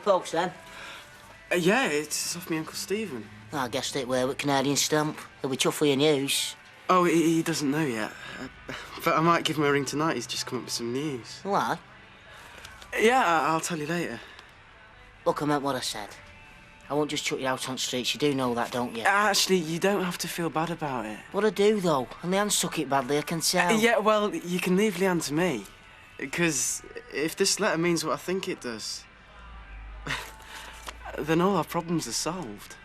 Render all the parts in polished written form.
post, then? Yeah, it's off me Uncle Stephen. I guessed it were with Canadian stamp. He'll be tough for your news. Oh, he doesn't know yet. But I might give him a ring tonight. He's just come up with some news. Why? Yeah, I'll tell you later. Look, I meant what I said. I won't just chuck you out on streets. You do know that, don't you? Actually, you don't have to feel bad about it. What I do, though. And Leanne took it badly, I can tell. Yeah, well, you can leave Leanne to me. Because if this letter means what I think it does, then all our problems are solved.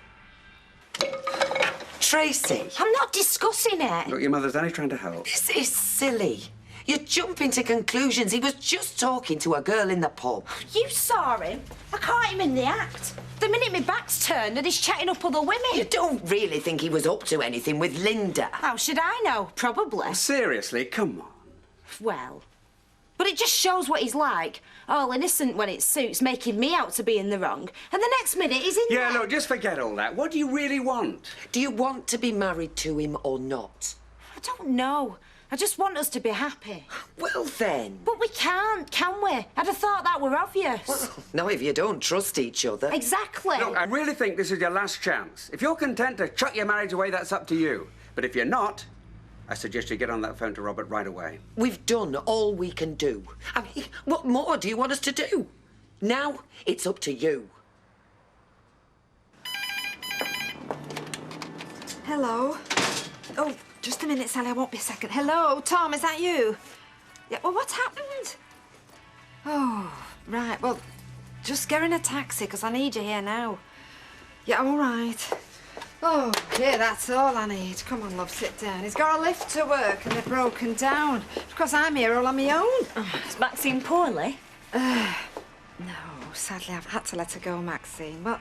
Tracy! I'm not discussing it. Look, your mother's only trying to help. This is silly. You're jumping to conclusions. He was just talking to a girl in the pub. You saw him. I caught him in the act. The minute my back's turned and he's chatting up other women. You don't really think he was up to anything with Linda? How should I know? Probably. Well, seriously, come on. Well, but it just shows what he's like. All innocent when it suits, making me out to be in the wrong. And the next minute he's in Yeah, there. look, just forget all that. What do you really want? Do you want to be married to him or not? I don't know. I just want us to be happy. Well, then. But we can't, can we? I'd have thought that were obvious. Well, no, if you don't trust each other. Exactly. Look, I really think this is your last chance. If you're content to chuck your marriage away, that's up to you. But if you're not, I suggest you get on that phone to Robert right away. We've done all we can do. I mean, what more do you want us to do? Now, it's up to you. Hello. Oh, just a minute, Sally. I won't be a second. Hello, Tom, is that you? Yeah, well, what's happened? Oh, right. Well, just get in a taxi, because I need you here now. Yeah, all right. Oh, yeah, that's all I need. Come on, love, sit down. He's got a lift to work and they're broken down. Of course, I'm here all on my own. Oh, is Maxine poorly? No, sadly, I've had to let her go, Maxine. Well,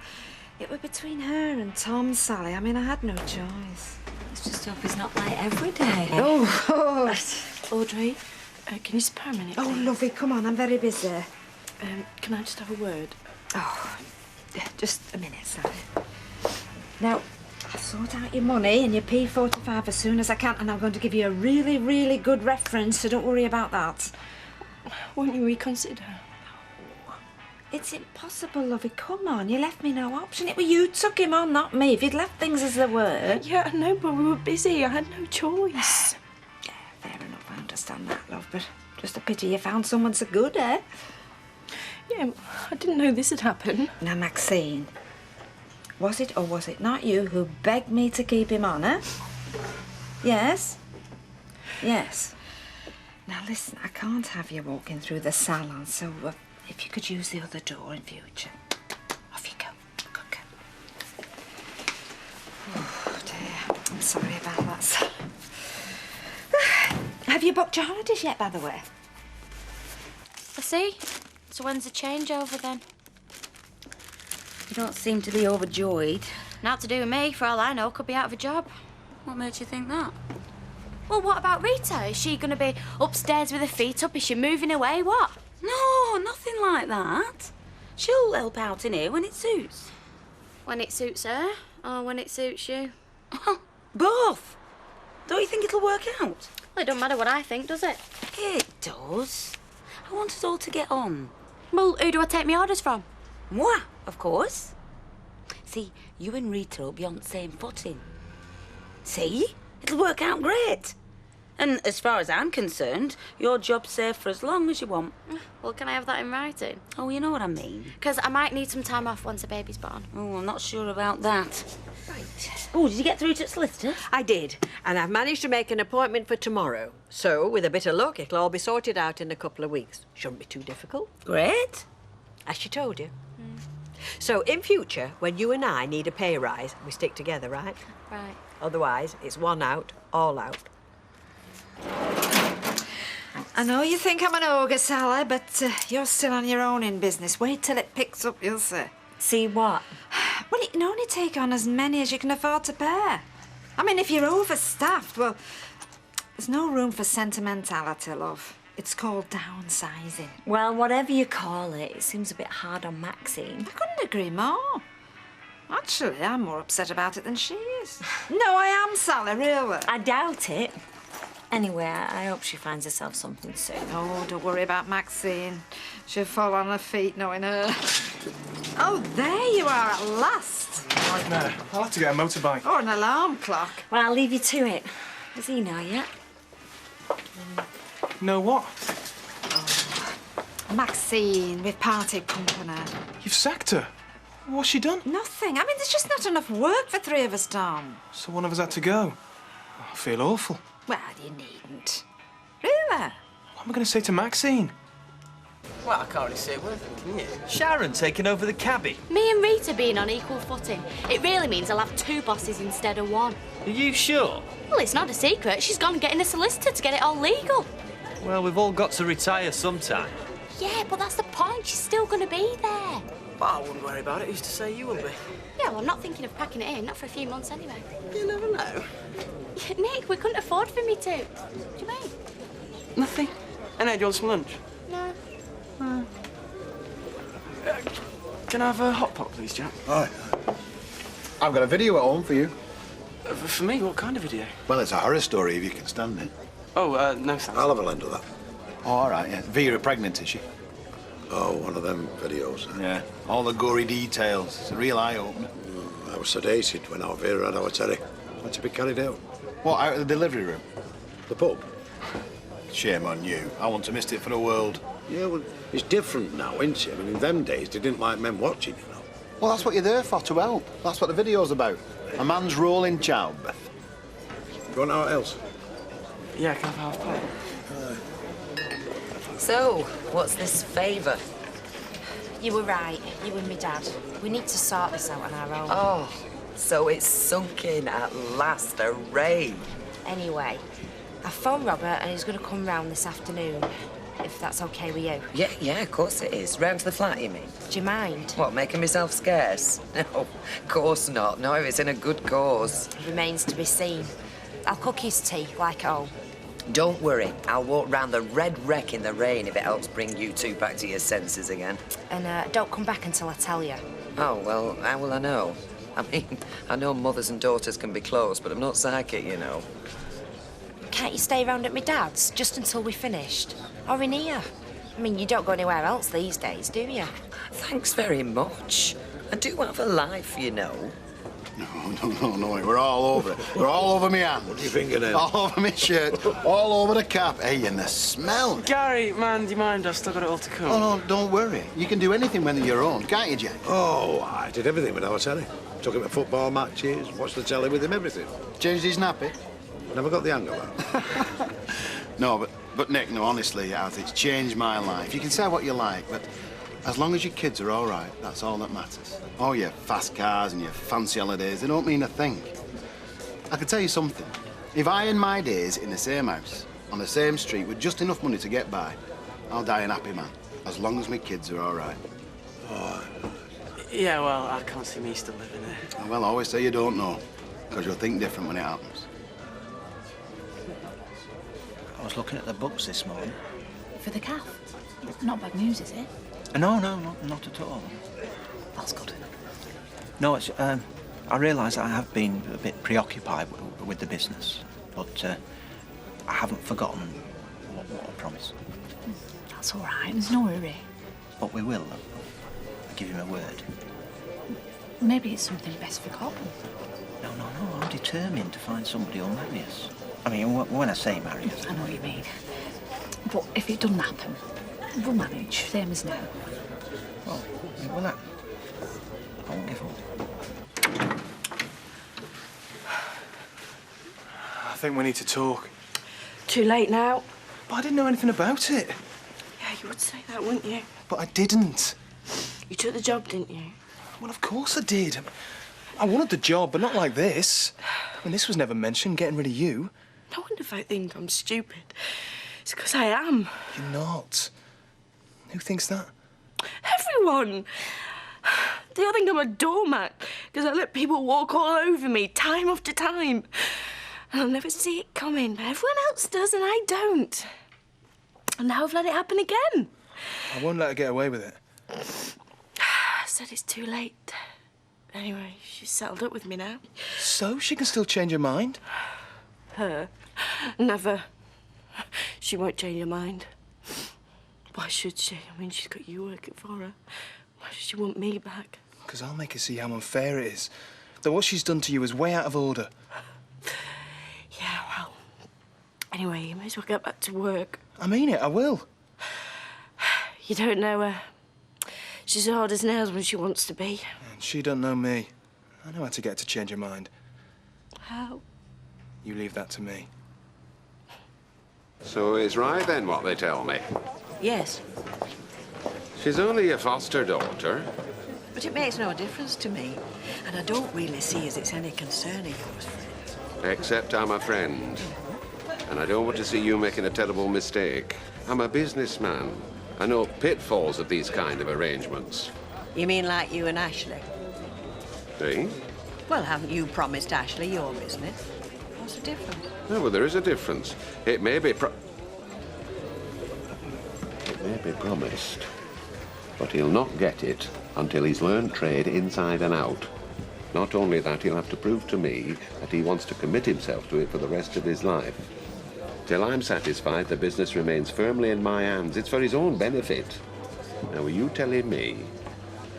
it was between her and Tom, Sally. I mean, I had no choice. Let's just hope he's not late every day. Oh, Audrey, can you spare a minute, oh, please? lovely, come on, I'm very busy. Can I just have a word? Oh, yeah, just a minute, Sally. Now, I'll sort out your money and your P45 as soon as I can, and I'm going to give you a really, really good reference, so don't worry about that. Won't you reconsider? It's impossible, lovey. Come on, you left me no option. It was you took him on, not me. If you'd left things as they were... Yeah, I know, but we were busy. I had no choice. Yeah, fair enough. I understand that, love, but just a pity you found someone so good, eh? Yeah, I didn't know this had happened. Now, Maxine, was it or was it not you who begged me to keep him on, eh? Yes? Yes. Now, listen, I can't have you walking through the salon, so if you could use the other door in future. Off you go. Good girl. Oh, dear. I'm sorry about that, Sally. Have you booked your holidays yet, by the way? I see. So when's the changeover, then? You don't seem to be overjoyed. Not to do with me, for all I know, could be out of a job. What made you think that? Well, what about Rita? Is she going to be upstairs with her feet up? Is she moving away? What? No, nothing like that. She'll help out in here when it suits. When it suits her, or when it suits you? Both. Don't you think it'll work out? Well, it don't matter what I think, does it? It does. I want us all to get on. Well, who do I take my orders from? Moi, of course. See, you and Rita will be on the same footing. See? It'll work out great. And as far as I'm concerned, your job's safe for as long as you want. Well, can I have that in writing? Oh, you know what I mean. Because I might need some time off once the baby's born. Oh, I'm not sure about that. Right. Oh, did you get through to the solicitor? I did, and I've managed to make an appointment for tomorrow. So, with a bit of luck, it'll all be sorted out in a couple of weeks. Shouldn't be too difficult. Great. As she told you. So, in future, when you and I need a pay rise, we stick together, right? Right. Otherwise, it's one out, all out. I know you think I'm an ogre, Sally, but you're still on your own in business. Wait till it picks up, you'll see. See what? Well, you can only take on as many as you can afford to pay. I mean, if you're overstaffed, well, there's no room for sentimentality, love. It's called downsizing. Well, whatever you call it, it seems a bit hard on Maxine. I couldn't agree more. Actually, I'm more upset about it than she is. No, I am, Sally, really. I doubt it. Anyway, I hope she finds herself something soon. Oh, don't worry about Maxine. She'll fall on her feet knowing her. Oh, there you are at last. Nightmare. I'll have to get a motorbike. Or an alarm clock. Well, I'll leave you to it. Does he know yet? Know what? Maxine, we've parted company. You've sacked her. What's she done? Nothing. I mean, there's just not enough work for three of us, Tom. So one of us had to go. I feel awful. Well, you needn't. Really? What am I going to say to Maxine? Well, I can't really see it worth it, can you? Sharon taking over the cabbie. Me and Rita being on equal footing. It really means I'll have 2 bosses instead of 1. Are you sure? Well, it's not a secret. She's gone getting a solicitor to get it all legal. Well, we've all got to retire sometime. Yeah, but that's the point. She's still going to be there. But I wouldn't worry about it. Who's to say you will be? Yeah, well, I'm not thinking of packing it in. Not for a few months anyway. You never know. Nick, we couldn't afford for me to. What do you mean? Nothing. And Ed, you want some lunch? No. Can I have a hot pot, please, Jack? Right. I've got a video at home for you. For me? What kind of video? Well, it's a horror story if you can stand it. Oh, no thanks. I'll have a lend of that. Oh, all right, yeah. Vera pregnant, is she? Oh, one of them videos. Yeah. All the gory details. It's a real eye-opener. I was sedated when our Vera had our Terry. Had to be carried out. What, out of the delivery room? The pub. Shame on you. I wouldn't have missed it for the world. Yeah, well, it's different now, isn't it? I mean, in them days, they didn't like men watching, you know. Well, that's what you're there for, to help. That's what the video's about. A man's role in childbirth. You want out else? Yeah, can I have half pint? So, what's this favour? You were right. You and me dad. We need to sort this out on our own. Oh, so it's sunk in at last, hooray. Anyway, I phoned Robert and he's going to come round this afternoon, if that's OK with you. Yeah, of course it is. Round to the flat, you mean? Do you mind? What, making myself scarce? No, of course not. No, it's in a good cause. Remains to be seen. I'll cook his tea, like at home. Don't worry, I'll walk round the red wreck in the rain if it helps bring you two back to your senses again. And don't come back until I tell you. Oh, well, how will I know? I mean, I know mothers and daughters can be close, but I'm not psychic, you know. Can't you stay round at my dad's, just until we're finished? Or in here? I mean, you don't go anywhere else these days, do you? Thanks very much. I do have a life, you know. No. We're all over it. We're all over me hand. What do you think of them? All over me shirt. All over the cap. Hey, and the smell. Gary, man, do you mind? I've still got it all to come. Oh, no, don't worry. You can do anything when they're your own, can't you, Jack? Oh, I did everything with our Terry. Took him to football matches, watched the telly with him, everything. Changed his nappy? Never got the hang of that. No, but Nick, no, honestly, it's changed my life. You can say what you like, but as long as your kids are all right, that's all that matters. Oh, your fast cars and your fancy holidays, they don't mean a thing. I can tell you something. If I end my days in the same house, on the same street, with just enough money to get by, I'll die an happy man, as long as my kids are all right. Oh, yeah, well, I can't see me still living there. Oh, well, I always say you don't know, because you'll think different when it happens. I was looking at the books this morning. For the calf. Not bad news, is it? No, not at all. That's good. No, it's, I realise I have been a bit preoccupied with the business, but I haven't forgotten what I promised. That's all right. There's no hurry. But we will. I give you my word. Maybe it's something best forgotten. No, I'm determined to find somebody who'll marry us. I mean, when I say marry us... I know what you mean. But if it doesn't happen, we'll manage, same as now. Well, I won't give up. I think we need to talk. Too late now. But I didn't know anything about it. Yeah, you would say that, wouldn't you? But I didn't. You took the job, didn't you? Well, of course I did. I wanted the job, but not like this. I mean, this was never mentioned, getting rid of you. No wonder if I think I'm stupid. It's because I am. You're not. Who thinks that? Everyone! They all think I'm a doormat because I let people walk all over me time after time. And I'll never see it coming, but everyone else does and I don't. And now I've let it happen again. I won't let her get away with it. I said it's too late. Anyway, she's settled up with me now. So she can still change her mind? Her? Never. She won't change her mind. Why should she? I mean, she's got you working for her. Why does she want me back? Because I'll make her see how unfair it is. That what she's done to you is way out of order. Yeah, well... Anyway, you may as well get back to work. I mean it, I will. You don't know her. She's hard as nails when she wants to be. And she don't know me. I know how to get her to change her mind. How? You leave that to me. So it's right then what they tell me. Yes, She's only a foster daughter. but it makes no difference to me. And I don't really see as it's any concern of yours, Fred. Except I'm a friend. And I don't want to see you making a terrible mistake. I'm a businessman. I know pitfalls of these kind of arrangements. You mean like you and Ashley? See? Well, haven't you promised Ashley your business? What's the difference? No, well, there is a difference. It may be promised, but he'll not get it until he's learned trade inside and out. Not only that, he'll have to prove to me that he wants to commit himself to it for the rest of his life. Till I'm satisfied the business remains firmly in my hands. It's for his own benefit. Now, are you telling me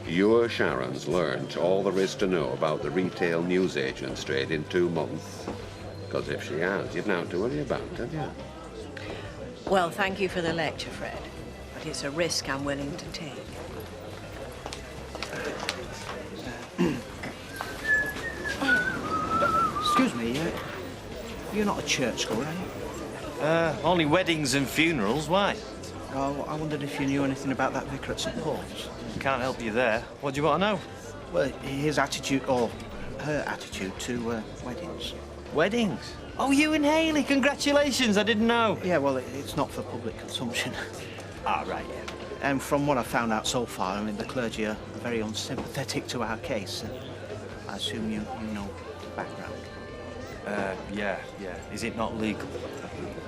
your Sharon's learnt all there is to know about the retail newsagents trade in 2 months? Because if she has, you've now to worry about, have you? Well, thank you for the lecture, Fred. But it's a risk I'm willing to take. Excuse me, you're not a churchgoer, are you? Only weddings and funerals, why? Oh, I wondered if you knew anything about that vicar at St Paul's. Can't help you there. What do you want to know? Well, his attitude, or her attitude to weddings. Weddings? Oh, you and Hayley, congratulations, I didn't know. Yeah, well, it's not for public consumption. Ah, right, yeah. And from what I've found out so far, I mean, the clergy are very unsympathetic to our case. I assume you know the background. Yeah. Is it not legal?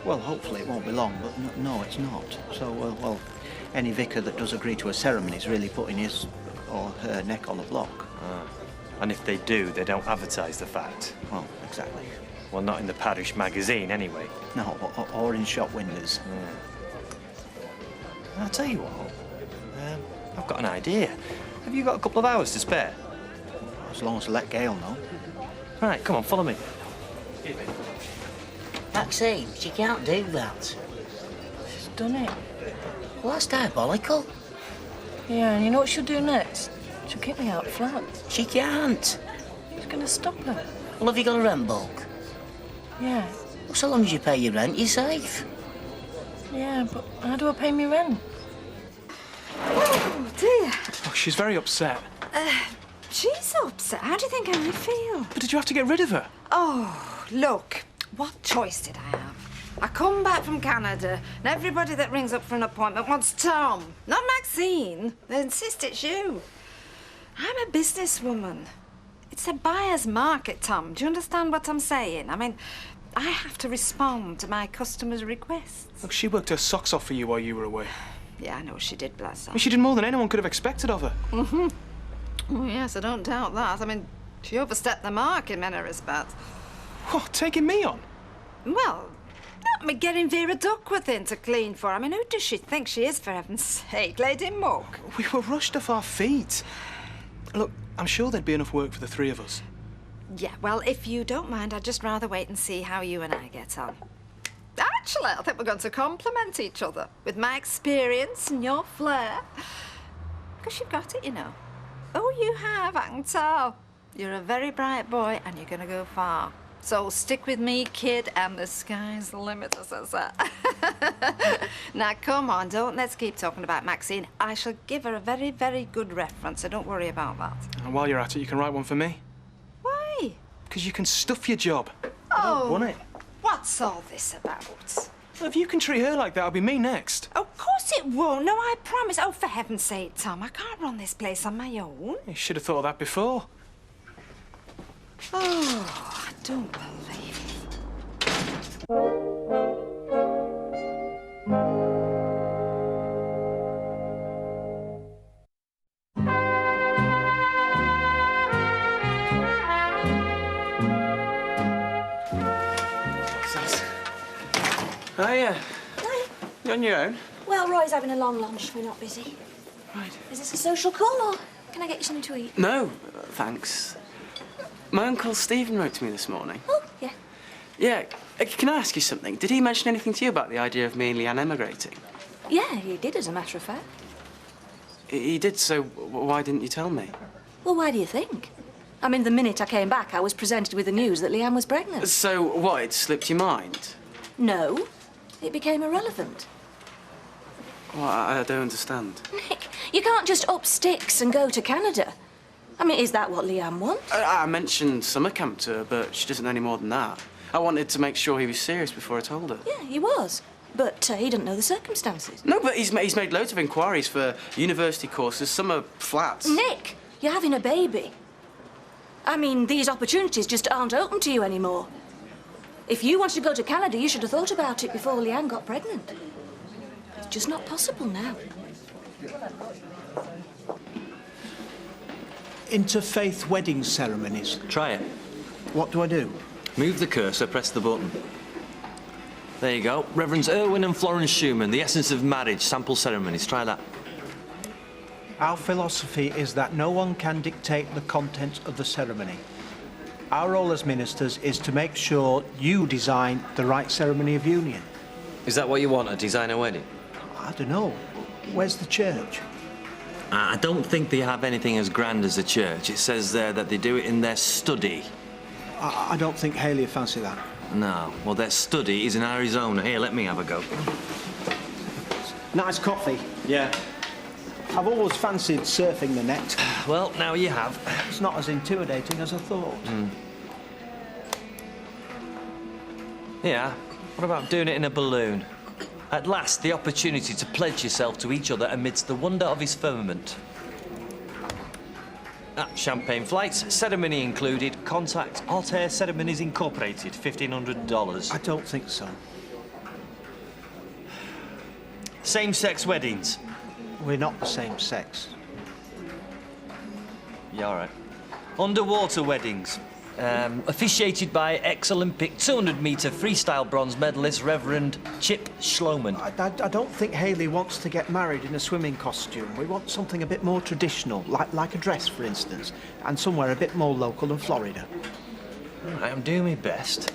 Well, hopefully it won't be long, but no, it's not. So, well, any vicar that does agree to a ceremony is really putting his or her neck on the block. Ah. And if they do, they don't advertise the fact. Well, exactly. Well, not in the parish magazine, anyway. No, or in shop windows. I'll tell you what, I've got an idea. Have you got a couple of hours to spare? As long as I let Gail know. Right, come on, follow me. Maxine, she can't do that. She's done it. Well, that's diabolical. Yeah, and you know what she'll do next? She'll kick me out flat. She can't. Who's going to stop her? Well, have you got a rent book? Yeah. Well, so long as you pay your rent, you're safe. Yeah, but how do I pay me rent? Oh, dear. Oh, she's very upset. She's upset. How do you think I would feel? But did you have to get rid of her? Oh, look. What choice did I have? I come back from Canada, and everybody that rings up for an appointment wants Tom, not Maxine. They insist it's you. I'm a businesswoman. It's a buyer's market, Tom. Do you understand what I'm saying? I mean, I have to respond to my customers' requests. Look, she worked her socks off for you while you were away. Yeah, I know she did, bless her. I mean, she did more than anyone could have expected of her. Mm-hmm. Oh, yes, I don't doubt that. I mean, she overstepped the mark in many respects. What, taking me on? Well, not me getting Vera Duckworth in to clean for. I mean, who does she think she is, for heaven's sake? Lady Muck? We were rushed off our feet. Look, I'm sure there'd be enough work for the three of us. Yeah, well, if you don't mind, I'd just rather wait and see how you and I get on. Actually, I think we're going to complement each other with my experience and your flair. Because you've got it, you know. Oh, you have, I can tell. You're a very bright boy and you're going to go far. So stick with me, kid, and the sky's the limit, as I said. Now, come on, let's keep talking about Maxine. I shall give her a very, very good reference, so don't worry about that. And while you're at it, you can write one for me. Why? Because you can stuff your job. Oh, I want it. What's all this about? Well, if you can treat her like that, it'll be me next. Of course it won't. No, I promise. Oh, for heaven's sake, Tom, I can't run this place on my own. You should have thought of that before. Oh, I don't believe it. Hiya. You on your own? Well, Roy's having a long lunch. We're not busy. Right. Is this a social call, or can I get you something to eat? No, thanks. My Uncle Stephen wrote to me this morning. Oh, yeah. Yeah, can I ask you something? Did he mention anything to you about the idea of me and Leanne emigrating? Yeah, he did, as a matter of fact. He did, so why didn't you tell me? Well, why do you think? I mean, the minute I came back, I was presented with the news that Leanne was pregnant. So what, it slipped your mind? No, it became irrelevant. Well, I don't understand. Nick, you can't just up sticks and go to Canada. I mean, is that what Leanne wants? I mentioned summer camp to her, but she doesn't know any more than that. I wanted to make sure he was serious before I told her. Yeah, he was. But he didn't know the circumstances. No, but he's made loads of inquiries for university courses, summer flats. Nick, you're having a baby. I mean, these opportunities just aren't open to you anymore. If you wanted to go to Canada, you should have thought about it before Leanne got pregnant. It's just not possible now. Interfaith wedding ceremonies. Try it. What do I do? Move the cursor, press the button. There you go. Reverends Irwin and Florence Schumann, The Essence of Marriage, sample ceremonies. Try that. Our philosophy is that no one can dictate the content of the ceremony. Our role as ministers is to make sure you design the right ceremony of union. Is that what you want, a designer wedding? I don't know. Where's the church? I don't think they have anything as grand as a church. It says there that they do it in their study. I don't think Haley would fancy that. No. Well, their study is in Arizona. Here, let me have a go. Nice coffee. Yeah. I've always fancied surfing the net. Well, now you have. It's not as intimidating as I thought. Yeah. What about doing it in a balloon? At last, the opportunity to pledge yourself to each other amidst the wonder of his firmament. Champagne flights, ceremony included, contact Hot Air Ceremonies Incorporated, $1,500. I don't think so. Same-sex weddings. We're not the same sex. Yeah, all right. Underwater weddings. Officiated by ex-Olympic 200-metre freestyle bronze medalist Reverend Chip Schloman. I don't think Haley wants to get married in a swimming costume. We want something a bit more traditional, like a dress, for instance, and somewhere a bit more local than Florida. All right, I'm doing my best.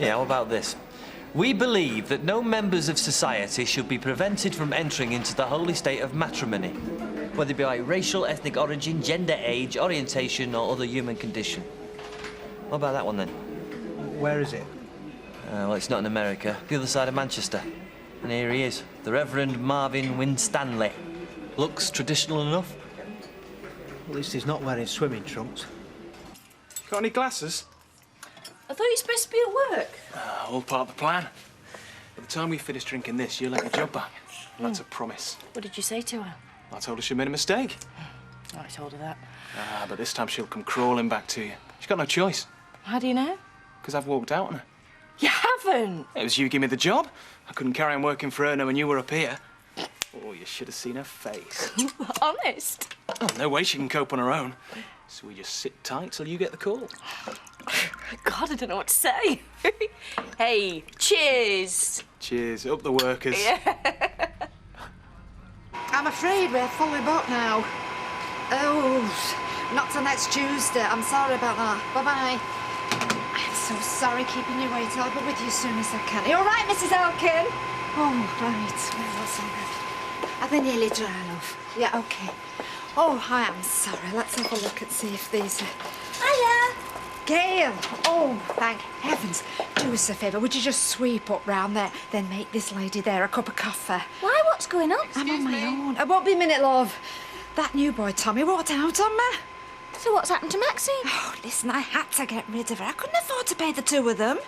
Yeah, how about this? We believe that no members of society should be prevented from entering into the holy state of matrimony, whether it be by racial, ethnic origin, gender, age, orientation, or other human condition. What about that one, then? Where is it? Well, it's not in America. The other side of Manchester. And here he is, the Reverend Marvin Winstanley. Looks traditional enough. At least he's not wearing swimming trunks. Got any glasses? I thought you were supposed to be at work. All part of the plan. By the time we finish drinking this, you'll let your job back. That's a promise. What did you say to her? I told her she made a mistake. Oh, I told her that. But this time she'll come crawling back to you. She's got no choice. How do you know? Because I've walked out on her. You haven't? It was you who gave me the job. I couldn't carry on working for her knowing you were up here. Oh, you should have seen her face. Honest? Oh, no way she can cope on her own. So we just sit tight till you get the call. God, I don't know what to say. Hey, cheers. Cheers. Up the workers. Yeah. I'm afraid we're fully booked now. Oh, not till next Tuesday. I'm sorry about that. Bye-bye. I'm so sorry keeping you waiting. I'll be with you as soon as I can. Are you all right, Mrs. Elkin? Oh, right. Well, that's all good. Are they nearly dry enough? Yeah, OK. Oh, I am sorry. Let's have a look and see if these are... Hiya! Gail! Oh, thank heavens. Do us a favour. Would you just sweep up round there, then make this lady there a cup of coffee? Why? What's going on? I'm on my own. I won't be a minute, love. That new boy, Tommy, walked out on me. So what's happened to Maxine? Oh, listen, I had to get rid of her. I couldn't afford to pay the two of them.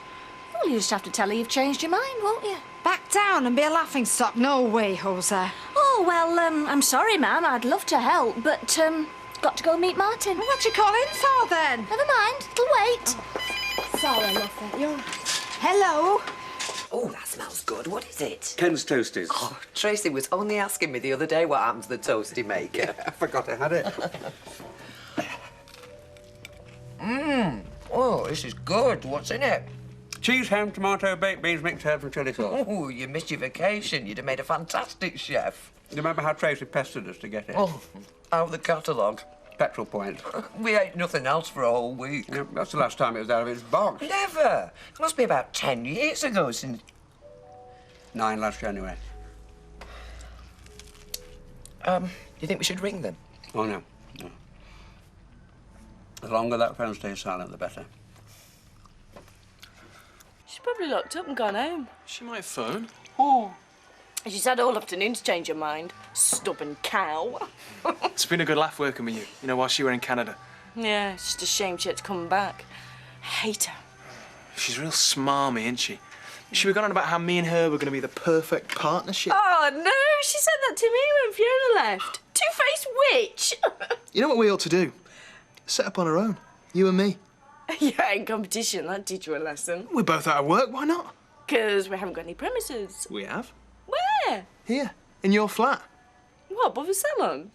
Well, you just have to tell her you've changed your mind, won't you? Back down and be a laughingstock? No way, Jose. Oh, well, I'm sorry, ma'am. I'd love to help, but, got to go meet Martin. Well, what you calling for, then? Never mind. It'll wait. Oh, sorry, love. You're right. Hello? Oh, that smells good. What is it? Ken's Toasties. Oh, Tracy was only asking me the other day what happened to the toasty maker. I forgot I had it. Oh, this is good. What's in it? Cheese, ham, tomato, baked beans, mixed herbs and chilli sauce. Oh, you missed your vacation. You'd have made a fantastic chef. You remember how Tracy pestered us to get it? Oh, out of the catalogue. Petrol point. We ate nothing else for a whole week. Yeah, that's the last time it was out of its box. Never. It must be about 10 years ago since... 9 last January. You think we should ring them? Oh, no. No. The longer that phone stays silent, the better. She's probably locked up and gone home. She might phone. Oh. She's had all afternoon to change her mind. Stubborn cow. It's been a good laugh working with you, you know, while she were in Canada. Yeah, it's just a shame she had to come back. I hate her. She's real smarmy, isn't she? She was going on about how me and her were going to be the perfect partnership. Oh, no, she said that to me when Fiona left. Two-faced witch. You know what we ought to do? Set up on our own, you and me. Yeah, in competition, that'd teach you a lesson. We're both out of work, why not? 'Cause we haven't got any premises. We have. Where? Here, in your flat. What, above a salon?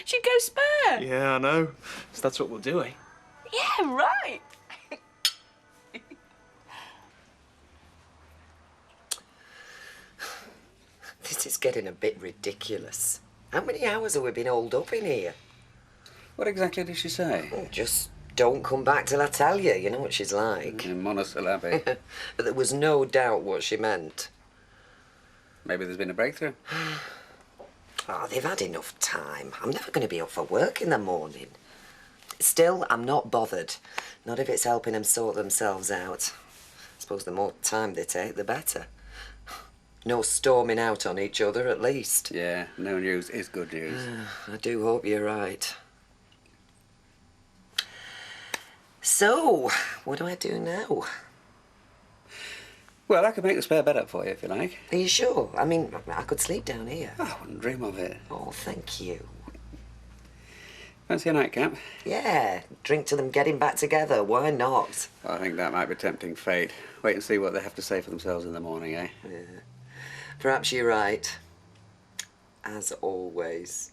She'd go spare. Yeah, I know. So that's what we'll do, eh? Yeah, right. This is getting a bit ridiculous. How many hours have we been holed up in here? What exactly did she say? Oh, just don't come back till I tell you. You know what she's like. Monosyllabic. But there was no doubt what she meant. Maybe there's been a breakthrough. Oh, they've had enough time. I'm never going to be up for work in the morning. Still, I'm not bothered. Not if it's helping them sort themselves out. I suppose the more time they take, the better. No storming out on each other, at least. Yeah, no news is good news. I do hope you're right. So, what do I do now? Well, I could make the spare bed up for you, if you like. Are you sure? I mean, I could sleep down here. Oh, I wouldn't dream of it. Oh, thank you. Fancy a nightcap? Yeah, drink to them getting back together. Why not? I think that might be tempting fate. Wait and see what they have to say for themselves in the morning, eh? Yeah. Perhaps you're right. As always.